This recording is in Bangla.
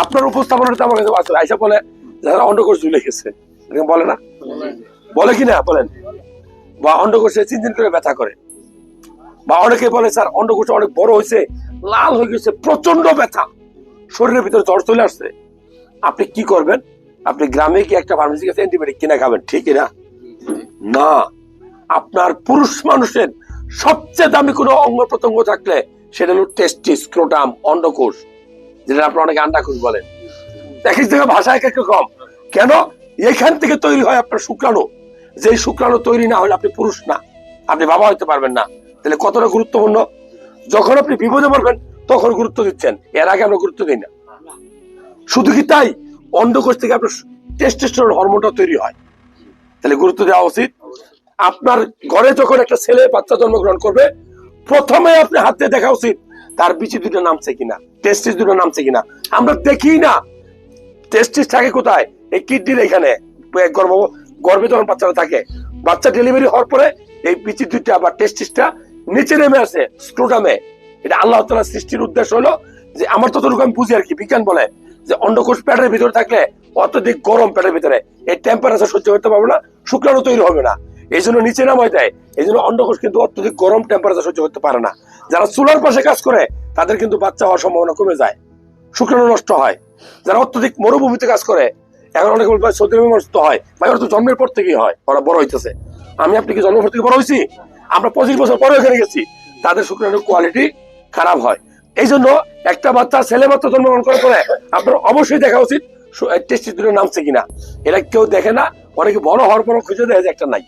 আপনার উপস্থাপনাটা আমার কাছে আছে। আইসা বলে যারা অন্ডকোষ ঝুলে গেছে, বলে না, বলে কিনা বলেন, বা অন্ডকোষে চিনচিন করে ব্যথা করে, বা অনেকে বলে স্যার অন্ডকোষ অনেক বড় হয়েছে, লাল হয়ে গেছে, প্রচন্ড ব্যথা, শরীরের ভিতরে জ্বর চলে আসছে। আপনি কি করবেন? আপনি গ্রামে গিয়ে একটা ফার্মেসি কাছে অ্যান্টিবায়োটিক কিনে খাবেন, ঠিক না? না, আপনার পুরুষ মানুষের সবচেয়ে দামি কোনো অঙ্গ প্রত্যঙ্গ থাকলে সেটা হলো টেস্টিস, স্ক্রোটাম, অন্ডকোষ, যেটা আপনার অনেকে আন্ডাকোষ বলেন। এক এক জায়গায় ভাষা এক এক রকম। কেন? এখান থেকে তৈরি হয় আপনার শুক্রাণু। যে শুক্রাণু তৈরি না হলে আপনি পুরুষ না, আপনি বাবা হইতে পারবেন না। তাহলে কতটা গুরুত্বপূর্ণ! যখন আপনি বিপদে পড়বেন তখন গুরুত্ব দিচ্ছেন, এর আগে আমরা গুরুত্ব দিই না। শুধু কি তাই, অন্ডকোষ থেকে আপনার টেস্টোস্টেরন হরমোনটা তৈরি হয়, তাহলে গুরুত্ব দেওয়া উচিত। আপনার ঘরে যখন একটা ছেলে বাচ্চা জন্মগ্রহণ করবে, প্রথমে আপনি হাত দিয়ে দেখা উচিত তার বিচি দুটো নামছে কিনা, টেস্টিস দুটো নামছে কিনা। আমরা দেখি না। টেস্টিস থাকে কোথায়? এই কিডনির এখানে, গর্ভে যখন বাচ্চারা থাকে, বাচ্চা ডেলিভারি হওয়ার পরে এই বিচি দুইটা বা টেস্টিসটা নিচে নেমে আসে স্ক্রোটামে। এটা আল্লাহ তাআলার সৃষ্টির উদ্দেশ্য হলো যে, আমার ততটুকু আমি বুঝি আর কি, বিজ্ঞান বলে যে অন্ডকোষ পেটের ভিতরে থাকলে অত্যধিক গরম পেটের ভিতরে এই টেম্পারেচার সহ্য করতে পারবে না, শুক্রাণু তৈরি হবে না, এই জন্য নিচে নামায় দেয়। এই জন্য অন্ডকোষ কিন্তু অত্যধিক গরম টেম্পারেচার সহ্য করতে পারে না। যারা চুলার পাশে কাজ করে তাদের কিন্তু বাচ্চা হওয়ার সম্ভাবনা কমে যায়, শুক্রাণু নষ্ট হয়। যারা অত্যধিক মরুভূমিতে কাজ করে, এখন অনেক বলবে সৌদি আরবে নষ্ট হয়, ভাই ওরা তো জন্মের পর থেকেই হয়, ওরা বড় হইতেছে। আমি আপনি কি জন্মের পর থেকে বড় হয়েছি? আমরা 25 বছর পরে এখানে গেছি, তাদের শুক্রাণুর কোয়ালিটি খারাপ হয়। এই জন্য একটা বাচ্চা, ছেলে বাচ্চা জন্মগ্রহণ করার পরে আপনার অবশ্যই দেখা উচিত টেস্টিস দুটো নামছে কিনা। এরা কেউ দেখে না, অনেকে বড় হওয়ার পর খুঁজে দেয় যে একটা নাই।